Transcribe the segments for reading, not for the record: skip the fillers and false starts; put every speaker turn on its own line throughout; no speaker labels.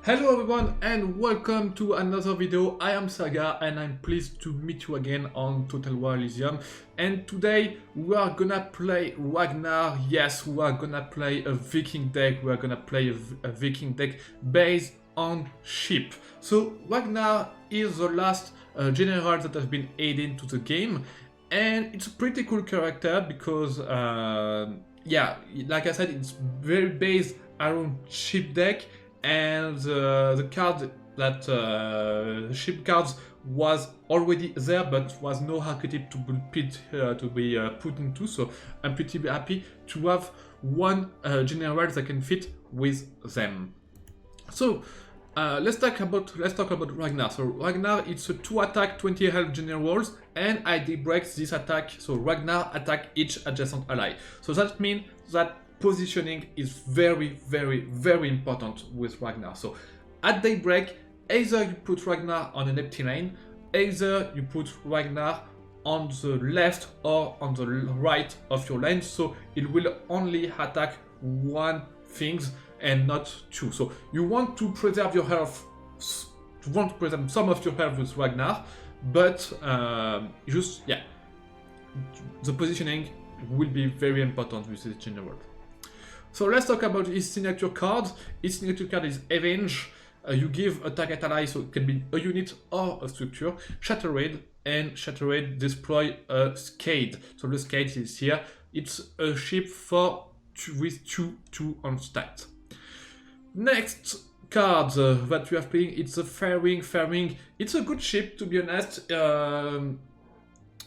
Hello everyone and welcome to another video. I am Serghar and I'm pleased to meet you again on Total War Elysium. And today we are gonna play Ragnar. Yes, we are gonna play a Viking deck. We are gonna play a Viking deck based on ship. So Ragnar is the last general that has been added to the game. And it's a pretty cool character because, yeah, like I said, it's very based around ship deck. And the card that ship cards was already there, but was no archetype to be put into. So I'm pretty happy to have one general that can fit with them. So let's talk about Ragnar. So Ragnar, it's a 2-attack 20 health generals, and ID breaks this attack. So Ragnar attack each adjacent ally. So that means that positioning is very important with Ragnar. So at daybreak, either you put Ragnar on an empty lane, either you put Ragnar on the left or on the right of your lane, so it will only attack one things and not two. So you want to preserve your health, some of your health with Ragnar, but the positioning will be very important with this general. So let's talk about his signature card. His signature card is Avenge. You give a target ally, so it can be a unit or a structure, Shattered, and Shattered destroy a Skate. So the Skate is here. It's a ship with 2 on stat. Next card that we are playing, it's a Faering. Faering, it's a good ship, to be honest,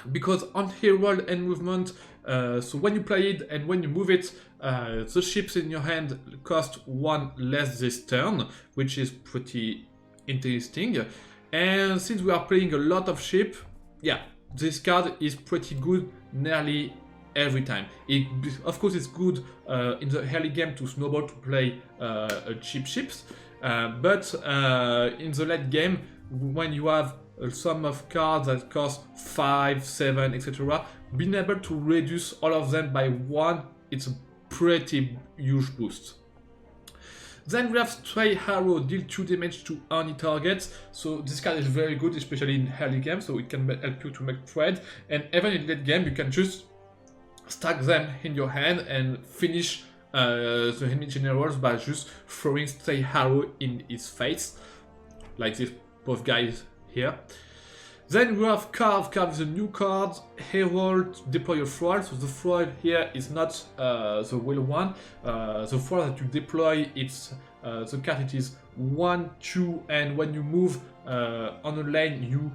because on herald and movement, so when you play it and when you move it, the ships in your hand cost 1 less this turn, which is pretty interesting. And since we are playing a lot of ship, yeah, this card is pretty good nearly every time. Of course, it's good in the early game to snowball to play cheap ships, but in the late game, when you have a sum of cards that cost 5, 7, etc., being able to reduce all of them by 1, it's a pretty huge boost. Then we have Stray Arrow, deal 2 damage to any targets. So this card is very good, especially in early game, so it can help you to make trade. And even in late game, you can just stack them in your hand and finish the enemy generals by just throwing Stray Arrow in his face, like this both guys here. Then we have Karve. Karve is a new card. Herald, deploy a foil. So the foil here is not the wheel one. The foil that you deploy, it's the card. It is 1, 2, and when you move on a lane, you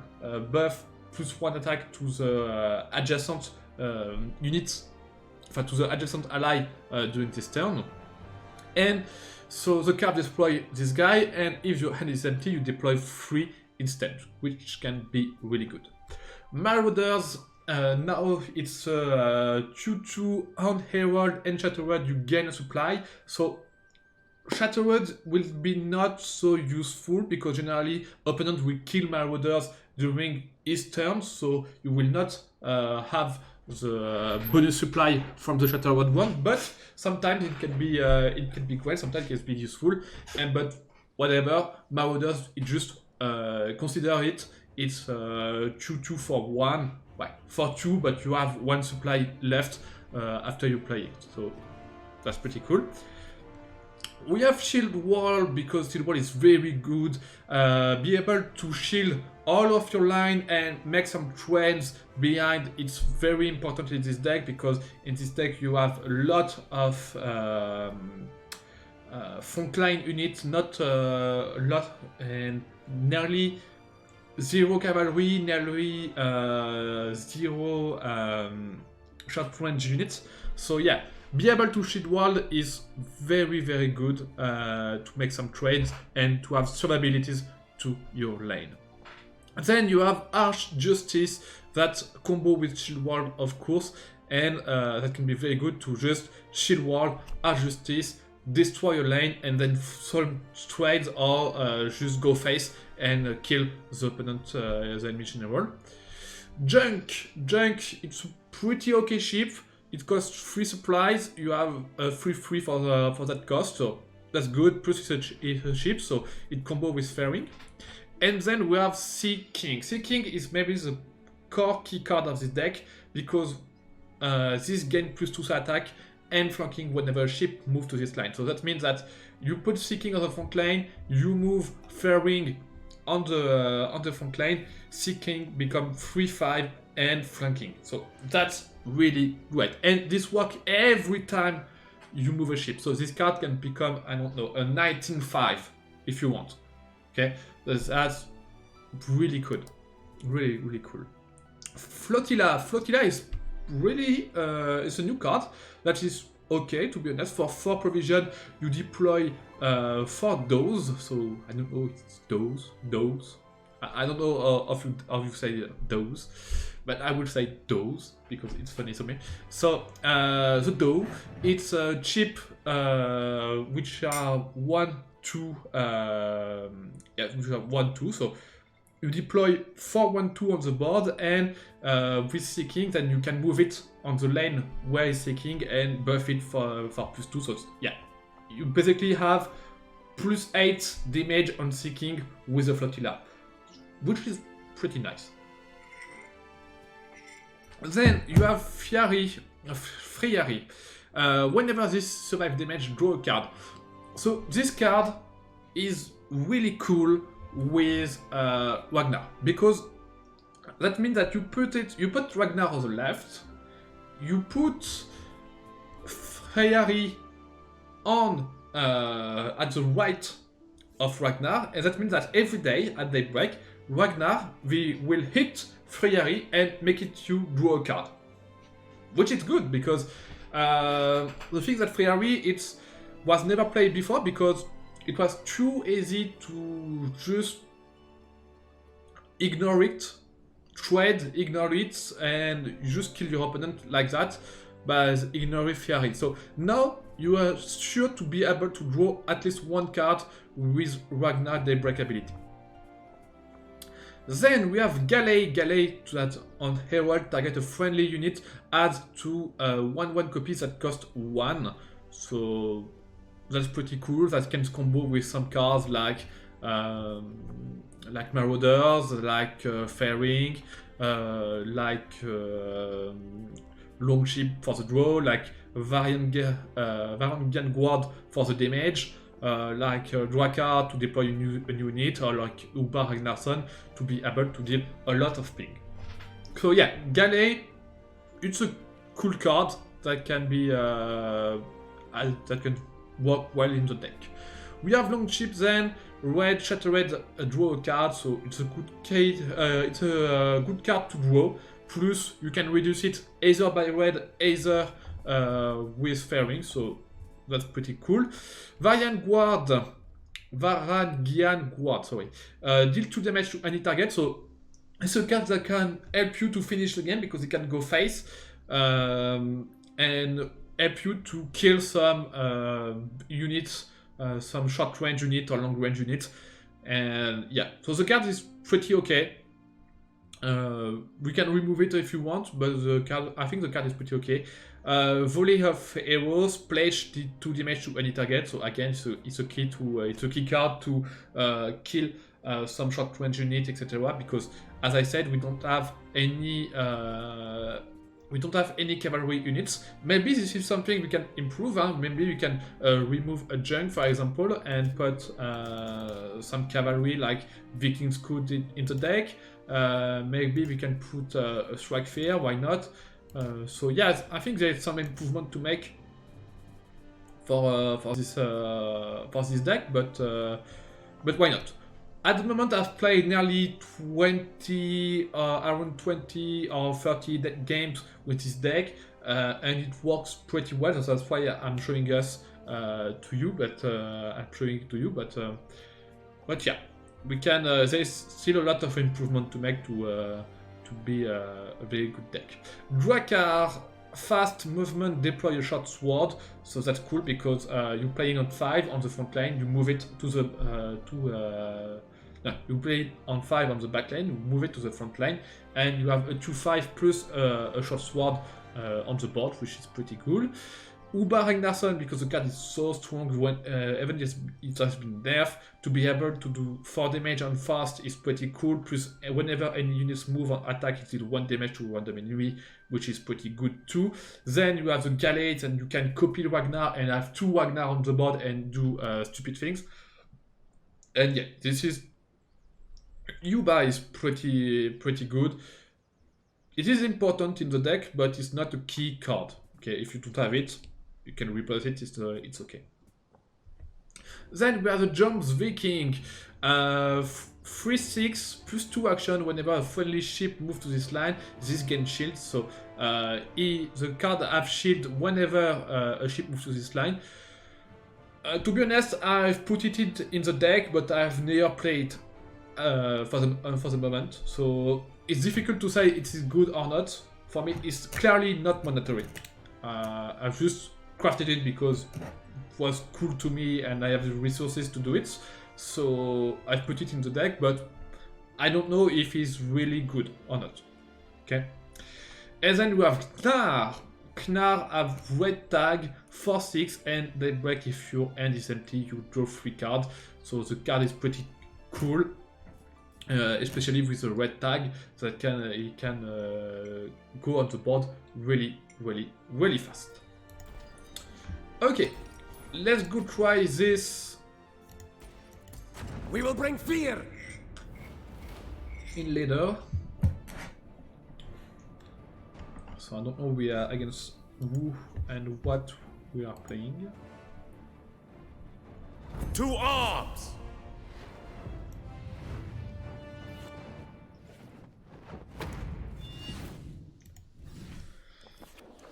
buff +1 attack to the adjacent units, to the adjacent ally during this turn. And so the card deploy this guy, and if your hand is empty, you deploy 3 instead, which can be really good. Marauders, now it's 2-2 on Herald and Shattered, you gain a supply. So Shattered will be not so useful because generally opponent will kill Marauders during his turn, so you will not have the bonus supply from the Shattered one, but sometimes it can be great, sometimes it can be useful, but whatever, Marauders, it just consider it's 2-2 for 1, for 2, but you have 1 supply left after you play it, so that's pretty cool. We have Shield Wall because Shield Wall is very good. Be able to shield all of your line and make some trades behind. It's very important in this deck because in this deck you have a lot of frontline units, not a lot, and nearly 0 cavalry, nearly 0 short range units. So yeah, be able to shield wall is very good to make some trades and to have survivabilities to your lane. Then you have Arch Justice, that combo with shield wall, of course, and that can be very good to just shield wall, Arch Justice, destroy your lane, and then solve trades or just go face and kill the opponent, the enemy general. Junk, it's a pretty okay ship. It costs 3 supplies. You have a free for that cost, so that's good. Plus it's a ship, so it combo with Faering. And then we have Sea King. Sea King is maybe the core key card of this deck because this gain +2 attack and flanking whenever a ship moves to this line. So that means that you put Sea King on the front line, you move Faering on the front line, Sea King become 3/5 and flanking. So that's really great. And this works every time you move a ship. So this card can become, I don't know, a 19/5 if you want. Okay, that's really cool. Really, really cool. Flotilla. Flotilla is really it's a new card that is okay, to be honest. For 4 provision, you deploy 4 does. So I don't know if it's does. I don't know how you say does, but I will say does because it's funny to me. So the doe, it's a chip which are 1/2. Which are 1/2. So you deploy 4/1/2 on the board, and with Sea King, then you can move it on the lane where is Sea King and buff it for +2. So yeah, you basically have +8 damage on Sea King with the Flotilla, which is pretty nice. Then you have Friary. Whenever this survive damage, draw a card. So this card is really cool with Ragnar, because that means that you put Ragnar on the left, you put Friary on at the right of Ragnar, and that means that every day at daybreak, Ragnar will hit Friary and make it you draw a card, which is good because the thing that Friary was never played before because it was too easy to just ignore it, ignore it, and just kill your opponent like that by ignoring Friary. So now you are sure to be able to draw at least 1 card with Ragnar Daybreak ability. Then we have Galley. Galley that on Herald target a friendly unit adds to 1/1 copies that cost 1. So that's pretty cool. That can combo with some cards like Marauders, like Faering, like Longship for the draw, like Varangian Guard for the damage, like Drakkar to deploy a new unit, or like Ubba Ragnarsson to be able to deal a lot of ping. So yeah, Galley, it's a cool card that can be that can work well in the deck. We have Longship then. Red Shattered draw a card, so it's a good card to draw. Plus you can reduce it either by red, either with Faering, so that's pretty cool. Varangian Guard, sorry. Deal 2 damage to any target, so it's a card that can help you to finish the game because it can go face and help you to kill some units, some short range unit or long range unit. And yeah, so the card is pretty okay. We can remove it if you want, but I think the card is pretty okay. Volley of Arrows, pledge 2 damage to any target. So again, it's a key card to kill some short range unit, etc. Because as I said, we don't have any cavalry units. Maybe this is something we can improve. Maybe we can remove a junk, for example, and put some cavalry like Vikings could in the deck. Maybe we can put a strike fear. Why not? So yes, I think there's some improvement to make for this deck, but why not? At the moment, I've played nearly around 20 or 30 games with this deck, and it works pretty well. So that's why I'm showing us to you, but yeah, we can. There's still a lot of improvement to make to be a very good deck. Drakkar, fast movement, deploy a short sword. So that's cool because you're playing on 5 on the front line. You move it to the you play it on 5 on the back lane. You move it to the front line, and you have a 2/5 plus a short sword on the board, which is pretty cool. Ubba Ragnarsson, because the card is so strong, when even if it has been nerfed, to be able to do 4 damage on fast is pretty cool. Plus, whenever any units move on attack, it deals 1 damage to a random enemy, which is pretty good too. Then you have the Galley, and you can copy Ragnar and have 2 Ragnar on the board and do stupid things. And yeah, this is... Ubba is pretty good. It is important in the deck, but it's not a key card. Okay, if you don't have it, you can replace it, it's okay. Then we have the Jomsvikings, 3/6 plus 2 action whenever a friendly ship moves to this line. This gains shield, so the card have shield whenever a ship moves to this line. To be honest, I've put it in the deck, but I've never played for the moment, so it's difficult to say it is good or not. For me, it's clearly not mandatory. I've just crafted it because it was cool to me and I have the resources to do it, so I've put it in the deck, but I don't know if it's really good or not. Okay, and then we have Knarr. Knarr have red tag, 4/6, and they break if your hand is empty, you draw 3 cards, so the card is pretty cool. Especially with the red tag, that it can go on the board really fast. Okay, let's go try this.
We will bring fear
In leader. So I don't know we are against who and what we are playing.
to arms.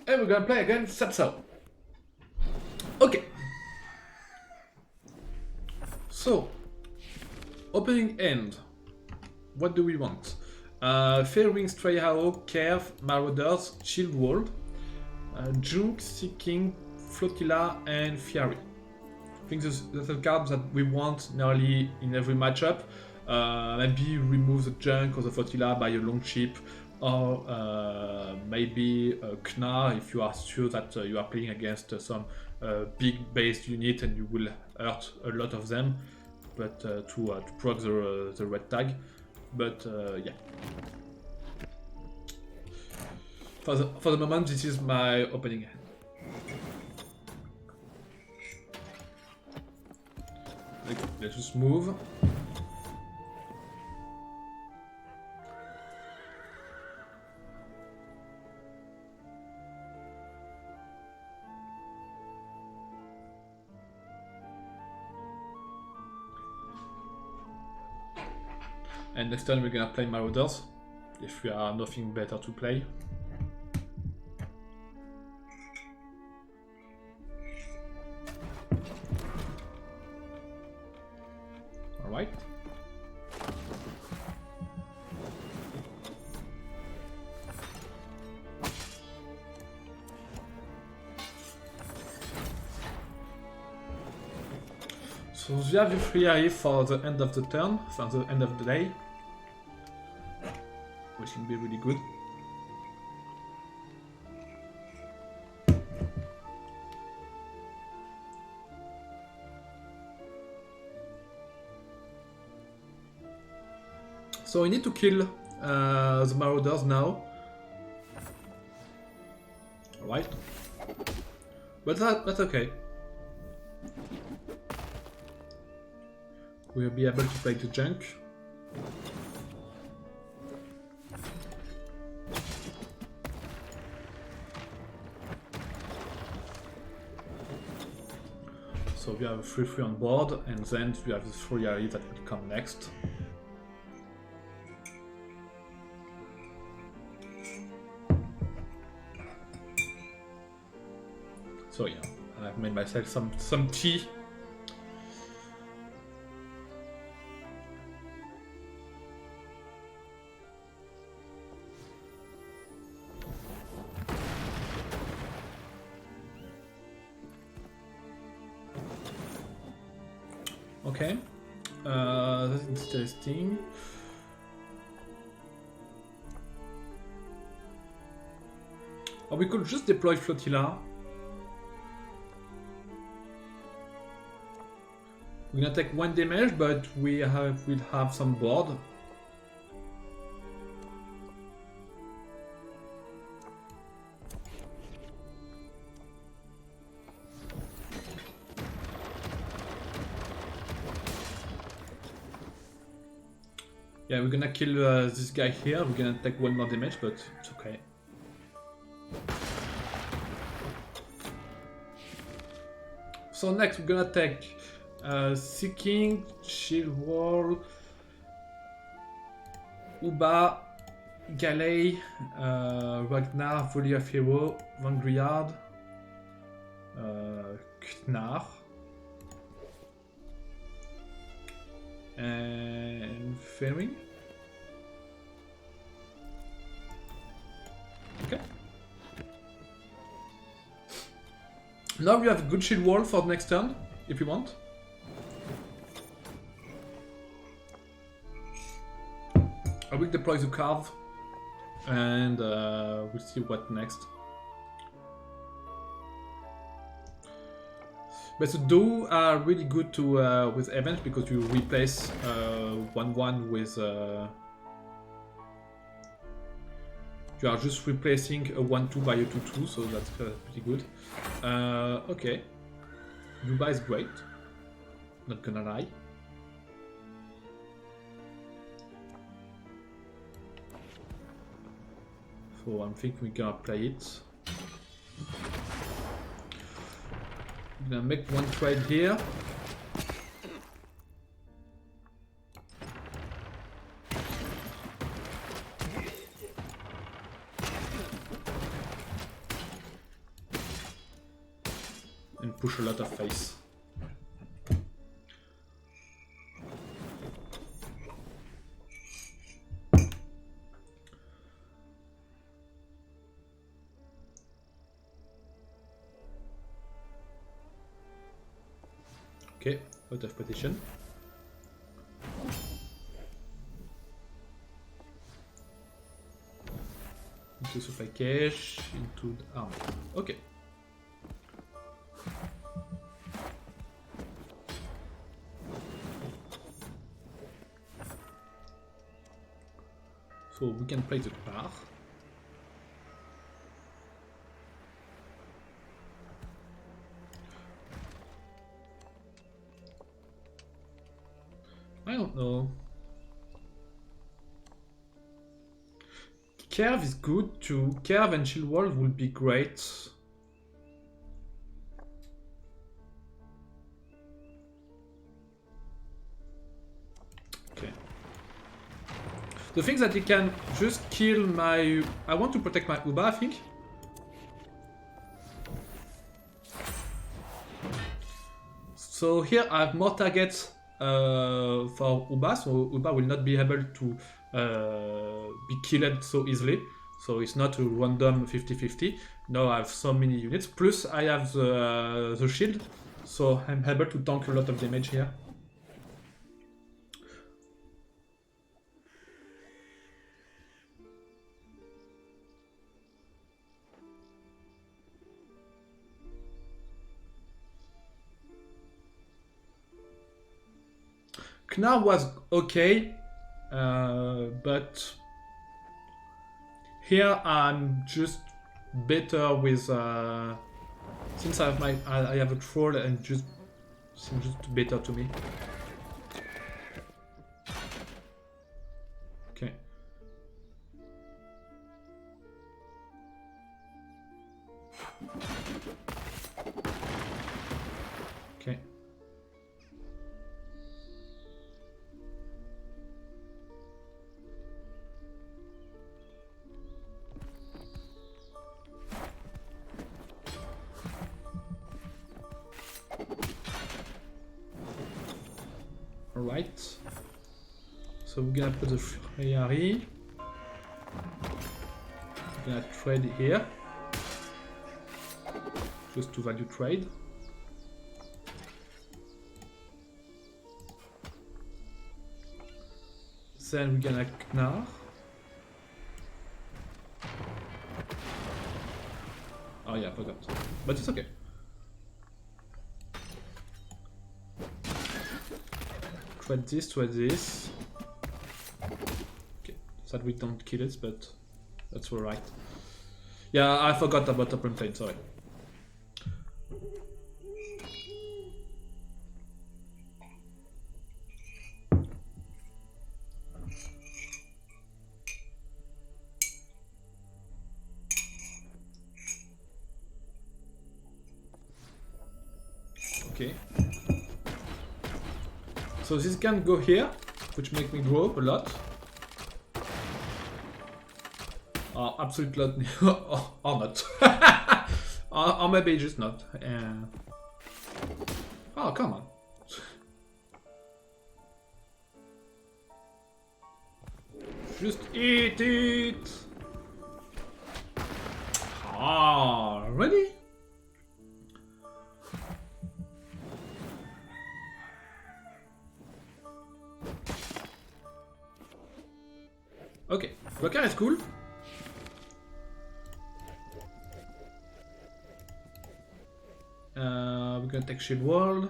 And we're gonna play against Sapsao. Okay. So, opening end. What do we want? Faering, Stray Arrow, Karve, Marauders, Shield Wall, Jomsvikings, Flotilla, and Friary. I think those are the cards that we want nearly in every matchup. Maybe remove the junk or the Flotilla by a Longship, or maybe Knarr if you are sure that you are playing against some big based unit and you will hurt a lot of them, but to proc the red tag. But yeah, for the moment this is my opening hand. Let's just move. And next turn we're gonna play Marauders, if we have nothing better to play. Alright. So we have the Friary for the end of the turn, for the end of the day, which can be really good. So we need to kill the Marauders now. Alright. But that's okay. We'll be able to play the junk. So we have a 3/3 on board, and then we have the Friary that will come next. So yeah, I've made myself some tea. Okay, that's interesting. Or we could just deploy Flotilla. We're gonna take 1 damage, but we'll have some board. Yeah, we're gonna kill this guy here. We're gonna take 1 more damage, but it's okay. So next we're gonna take Sea King, Shield Wall, Ubba, Galley, Ragnar, Volley of Arrows, Varangian Guard, Knarr, and Faering. Okay. Now we have a good shield wall for the next turn, if you want. I will deploy the Karve, and we'll see what next. But the duo are really good to with events because you replace 1-1 with. You are just replacing a 1-2 by a 2-2, so that's pretty good. Okay, Ubba is great. Not gonna lie. So I think we're gonna play it. I'm gonna make 1 trade here. And push a lot of face. Okay, out of position. Into supply cache, into the arm. Okay. So we can play the Knarr. I don't know. Karve is good too. Karve and Shield Wall will be great. Okay. The thing that he can just kill my... I want to protect my Ubba, I think. So here I have more targets for Ubba, so Ubba will not be able to be killed so easily. So it's not a random 50-50. Now I have so many units. Plus I have the shield, so I'm able to tank a lot of damage here. Knarr was okay, but here I'm just better with since I have a troll and just seems just better to me. Okay. Okay. Alright, so we're gonna put the Friary. We're gonna trade here, just to value trade. Then we're gonna Knarr. Oh yeah, I forgot, but it's okay. to add this, to add this. Okay, so that we don't kill it, but that's alright. Yeah, I forgot about open plane, sorry. Okay. So this can go here, which make me grow a lot. Absolute lot, or not. or maybe just not. Oh, come on. Just eat it! Ah, really? Okay, Drakkar is cool. We're gonna take Shield Wall.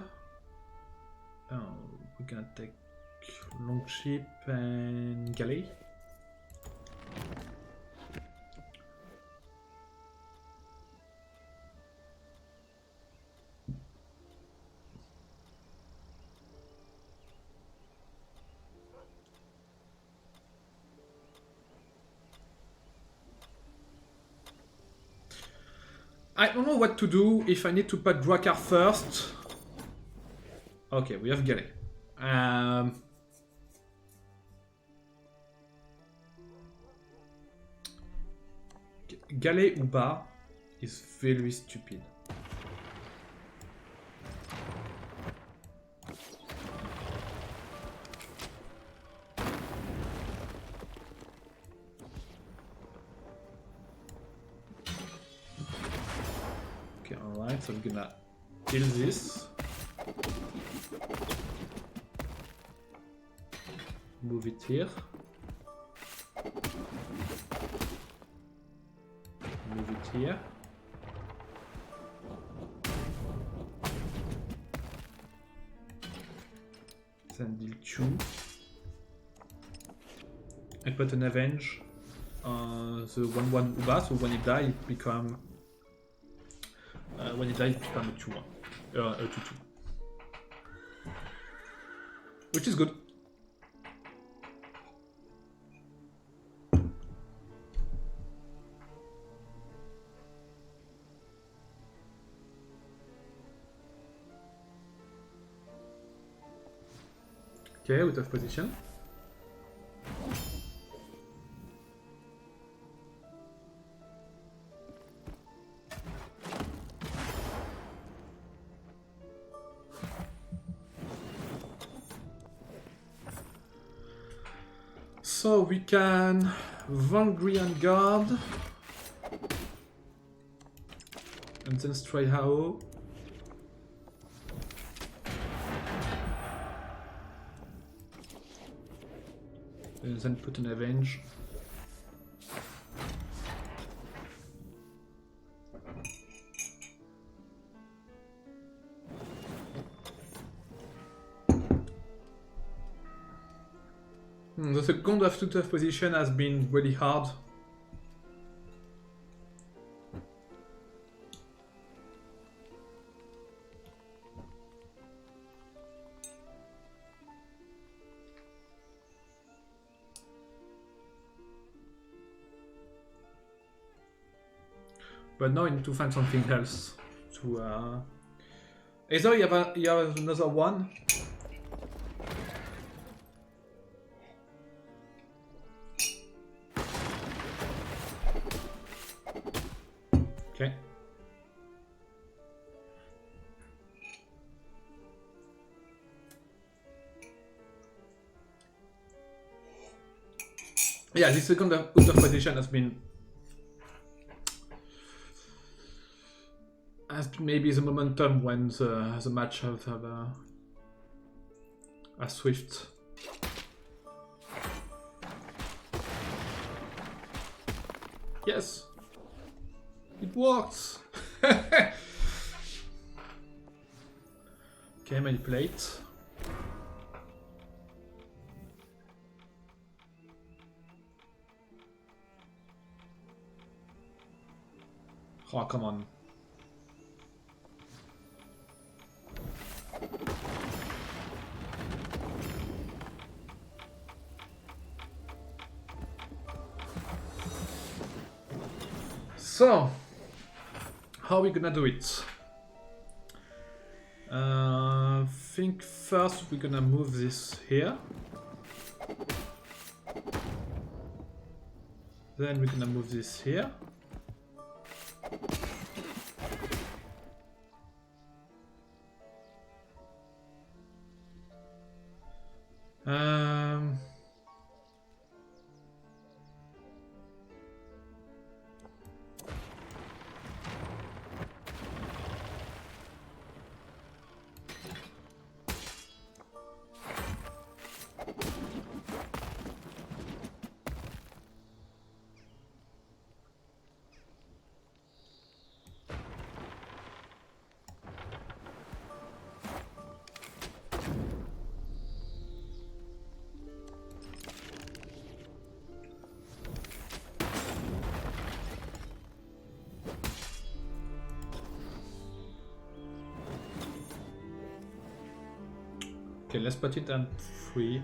We're gonna take Longship and Galley. I don't know what to do, if I need to put Drakkar first. Okay, we have Galley. Galley Ubba is very stupid. So I'm gonna kill this. Move it here. Move it here. Then deal 2. I put an avenge on the 1/1 Ubba, so when it dies it becomes when it dies, it becomes a 2-1. A 2-2. Which is good. Okay, out of position. So we can Varangian Guard and then straight Arrow. And then put an Avenge. The second of out of position has been really hard. But now I need to find something else to either you have another one. Okay. Yeah, this second out of position has been maybe the momentum when the match have a swift. Yes, it works. Okay, manipulate. Oh, come on. So, how are we gonna do it? I think first we're gonna move this here. Then we're gonna move this here. Okay, let's put it on 3.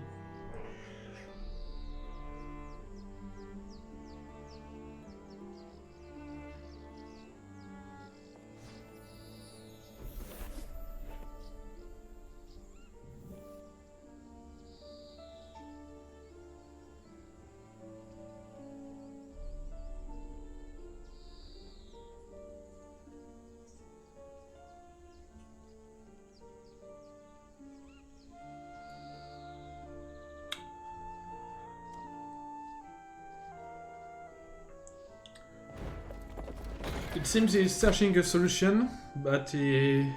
It seems he's searching a solution, but he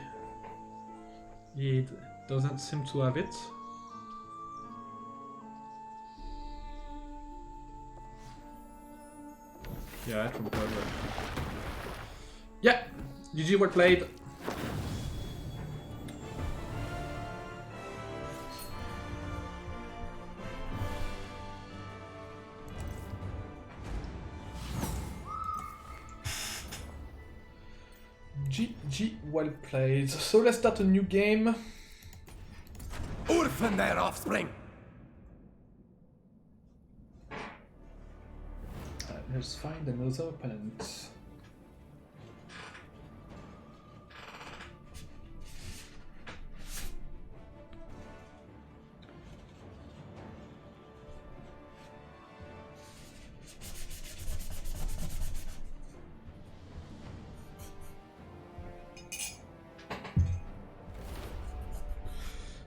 doesn't seem to have it. Yeah, from Karve. Yeah, GG, well played. GG, well played. So let's start a new game.
Orphan their offspring!
Let's find another opponent.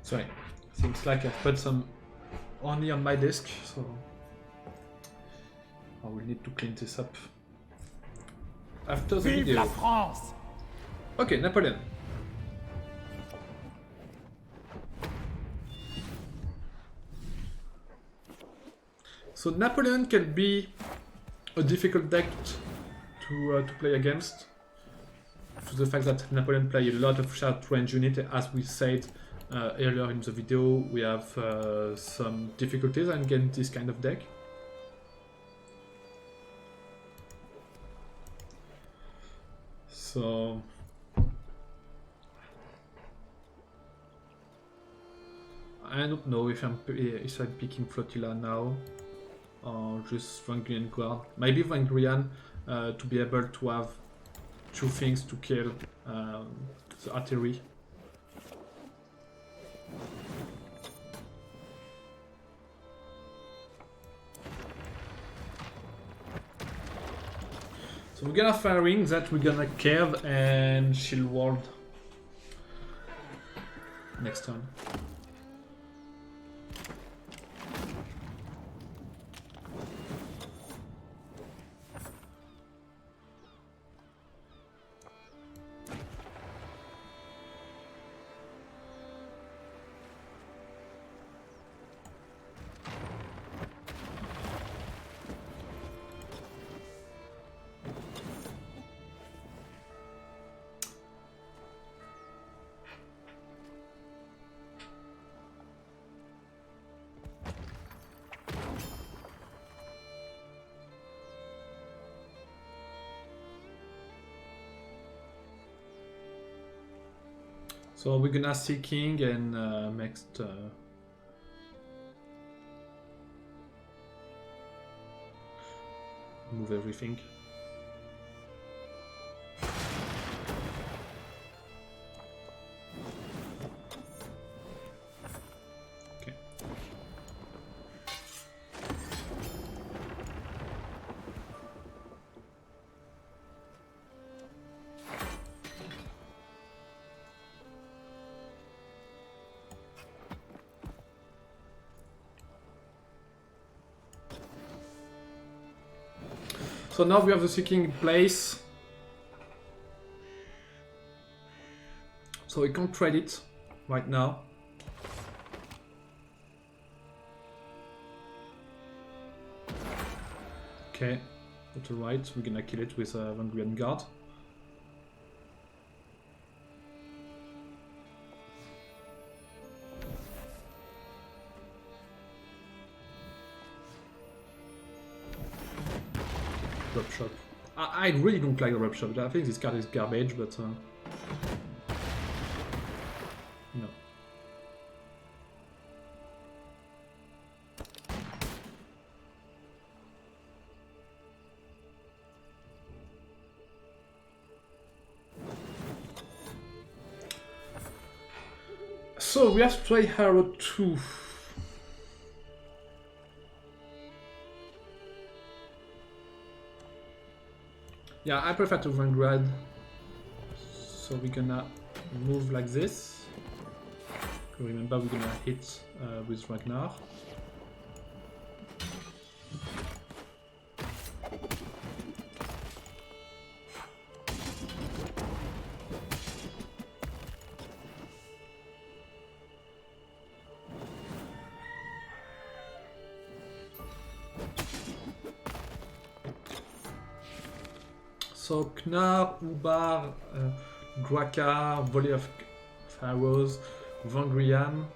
Sorry, seems like I've put some only on my disk, so I will need to clean this up after the
Vive
video.
la France!
Okay, Napoleon. So Napoleon can be a difficult deck to play against, to the fact that Napoleon play a lot of short range unit. As we said earlier in the video, we have some difficulties against this kind of deck. So I don't know if I'm picking Flotilla now or just Varangian Guard. Maybe Varangian to be able to have 2 things to kill the artillery. So we're gonna Faering, that we're gonna Karve and Shield Ward next turn. So we're gonna see King and next. Move everything. Okay. So now we have the seeking in place. So we can't trade it right now. Okay, that's alright. We're gonna kill it with Varangian Guard. Rub shop. I really don't like the rub shop. I think this card is garbage, but no. So we have Stray Arrow 2. Yeah, I prefer to Vanguard. So we're gonna move like this. Remember, we're gonna hit with Ragnar. So Knarr, Ubba, Drakkar, Volley of Arrows, Varangian.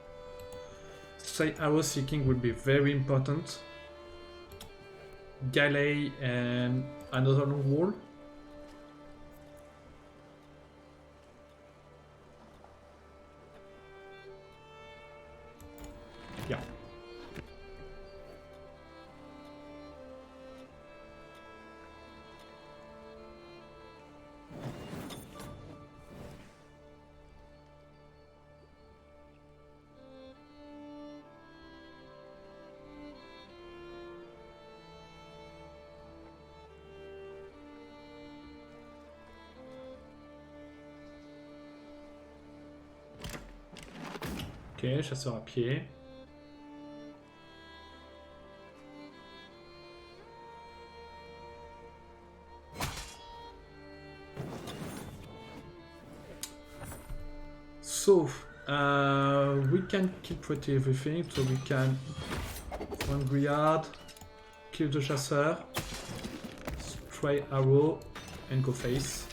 Say arrow seeking will be very important. Galley and another long wall. Yeah. Ok, chasseur à pied. So, we can kill pretty everything. So we can Vanguard, kill the chasseur, stray arrow, and go face.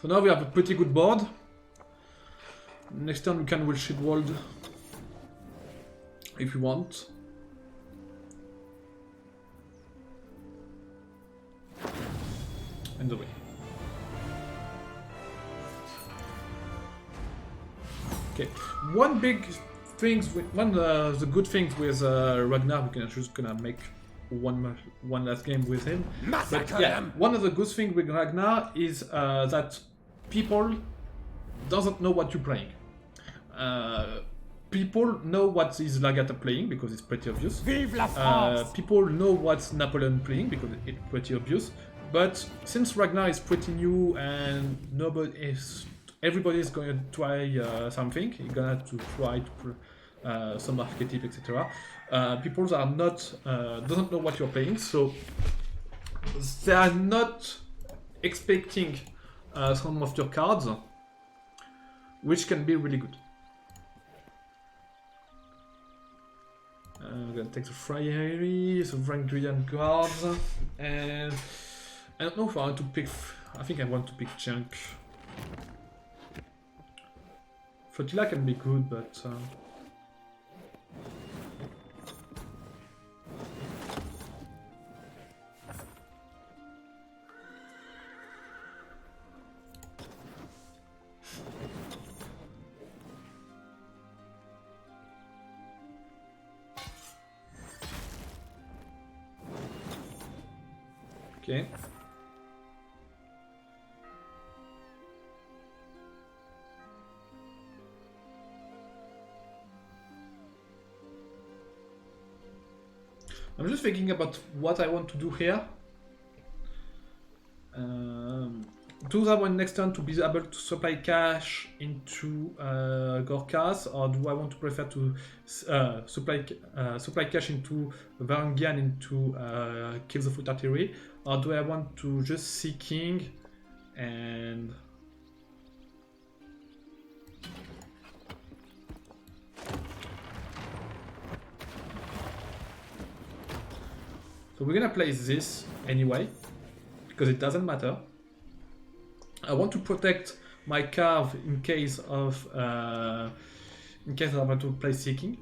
So now we have a pretty good board. Next turn we can will shield walled if you want. And away. Okay, one big things with the good things with Ragnar, we can just gonna make one last game with him. But yeah, one of the good things with Ragnar is that people doesn't know what you're playing. People know what is Lagata playing because it's pretty obvious. People know what's Napoleon playing because it's pretty obvious. But since Ragnar is pretty new and everybody is going to try something, you're gonna to try to some archetype, etc. People are not doesn't know what you're playing, so they are not expecting some of your cards, which can be really good. I'm gonna take the Friary, the Varangian Guard, and I don't know if I want to pick. I think I want to pick Junk. Flotilla can be good, but Okay. I'm just thinking about what I want to do here. Do I want next turn to be able to supply cash into Gorkas, or do I want to prefer to supply cash into Varangian into Kills of Artillery, or do I want to just see King and so we're gonna play this anyway because it doesn't matter. I want to protect my Karve in case I want to play Seeking.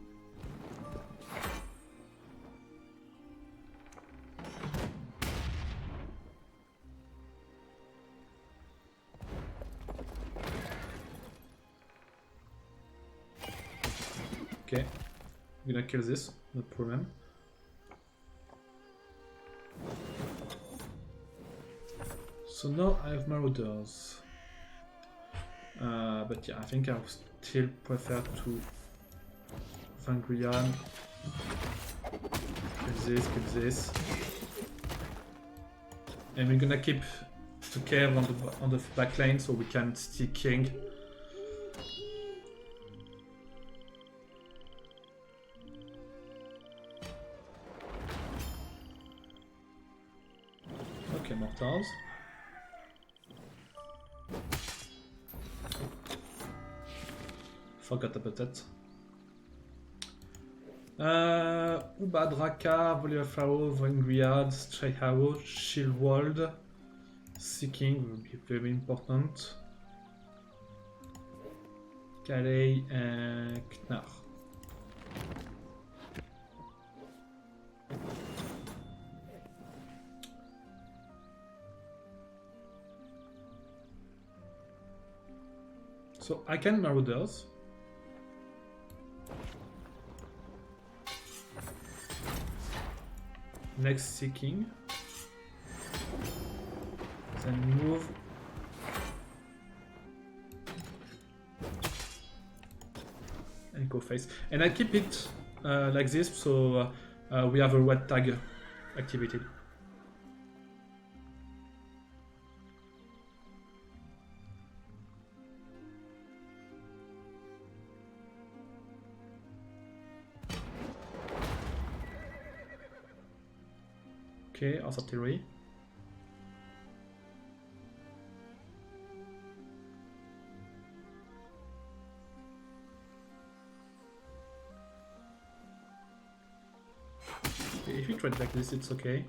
Okay, I'm gonna kill this, no problem. So now I have Marauders. But yeah, I think I would still prefer to Varangian. Kill this. And we're gonna keep the Karve on the back lane so we can stick King. Okay, Mortals. Forgot about that. Ubba, Drakkar, Volley of Arrows, Varangian Guard, Strike Arrow, Shield Wall, Seeking will be very important. Galley and Knarr. So I can Marauders. Next Seeking. Then move. And go face. And I keep it like this so we have a red tag activated. Okay, artillery. Okay, if you trade like this, it's okay.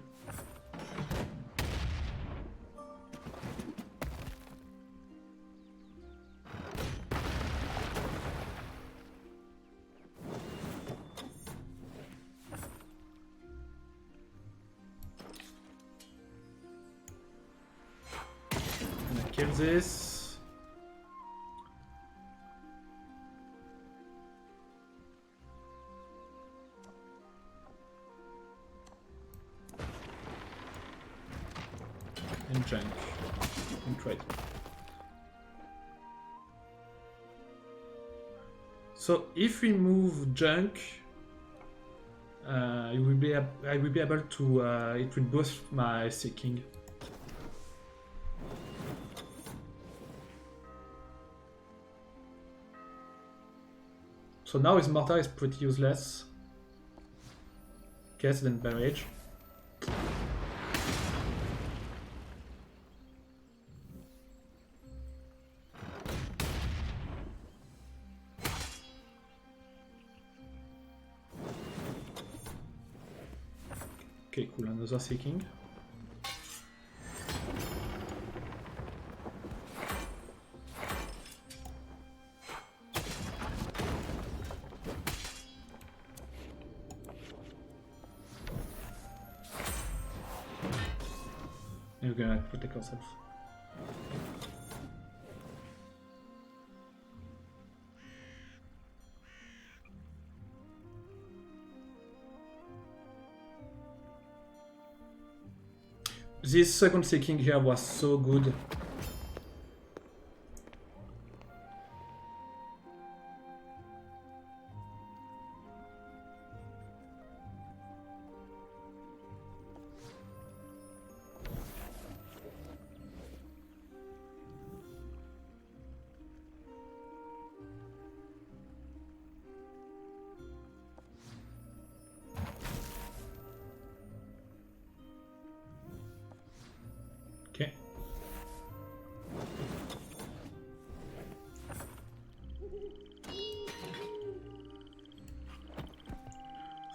Kill this. And junk. And trade. So if we move junk, I will be able to. It will boost my seeking. So now his mortar is pretty useless. Guess then barrage. Okay, cool, another seeking. We're gonna protect ourselves. This second seeking here was so good. Okay.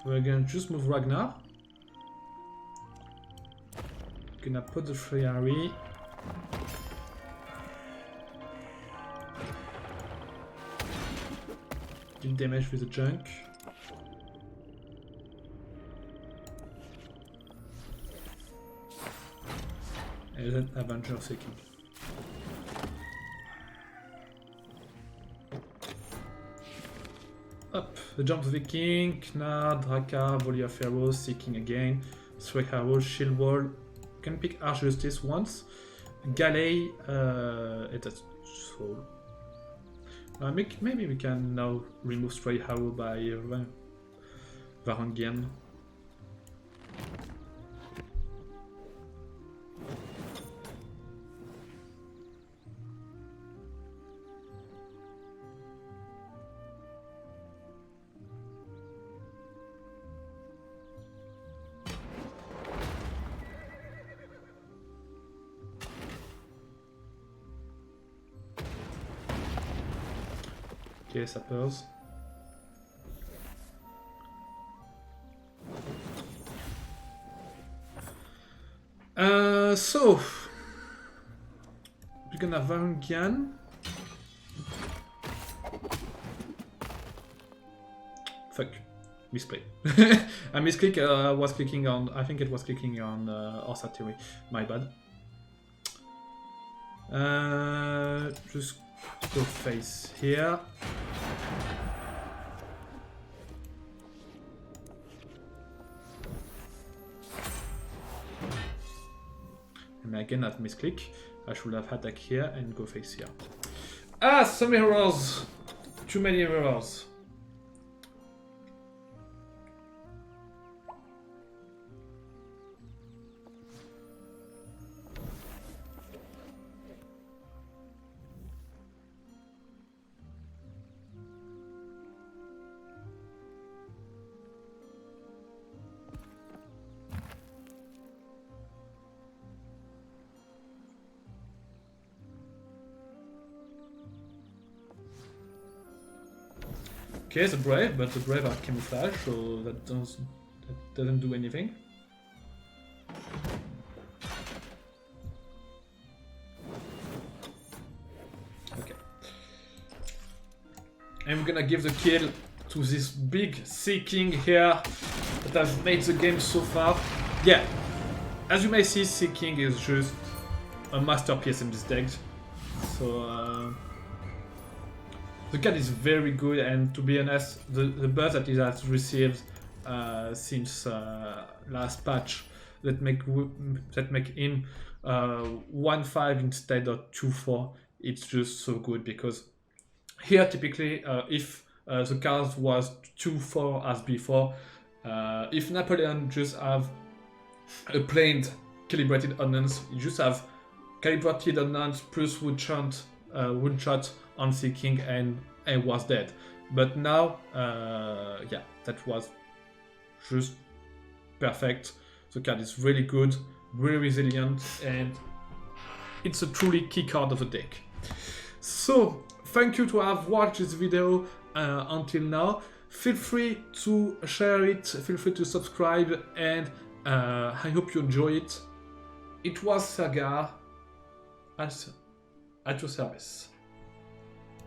So we're gonna just move Ragnar. Gonna put the Friary. Deal damage with the junk. And then Avenger seeking. Up, the Jomsvikings, Knarr, Drakkar, Volley of Arrows, seeking again, Serghar, Shield Wall. Can pick Arch Justice once. Galley, that's soul. Maybe we can now remove Stray Arrow by Varangian. Okay, sappers. So we're gonna have Varangian. Fuck, misplay. I misclick. Was clicking on. I think it was clicking on Orsa Theory. My bad. Just go face here. And again at misclick, I should have attack here and go face here. Ah, some errors! Too many errors. Okay, the Brave, but the Brave are camouflage, so that doesn't do anything. Okay. And we're gonna give the kill to this big Seeking here that has made the game so far. Yeah, as you may see, Seeking is just a masterpiece in this deck. So the card is very good, and to be honest, the buff that it has received since last patch that make him 1-5 instead of 2-4, it's just so good, because here typically if the card was 2-4 as before, if Napoleon just have a plain calibrated ordnance, you just have calibrated ordnance plus wood shot on Seeking and was dead. But now, yeah, that was just perfect. The card is really good, really resilient, and it's a truly key card of the deck. So, thank you to have watched this video until now. Feel free to share it, feel free to subscribe, and I hope you enjoy it. It was Serghar at your service.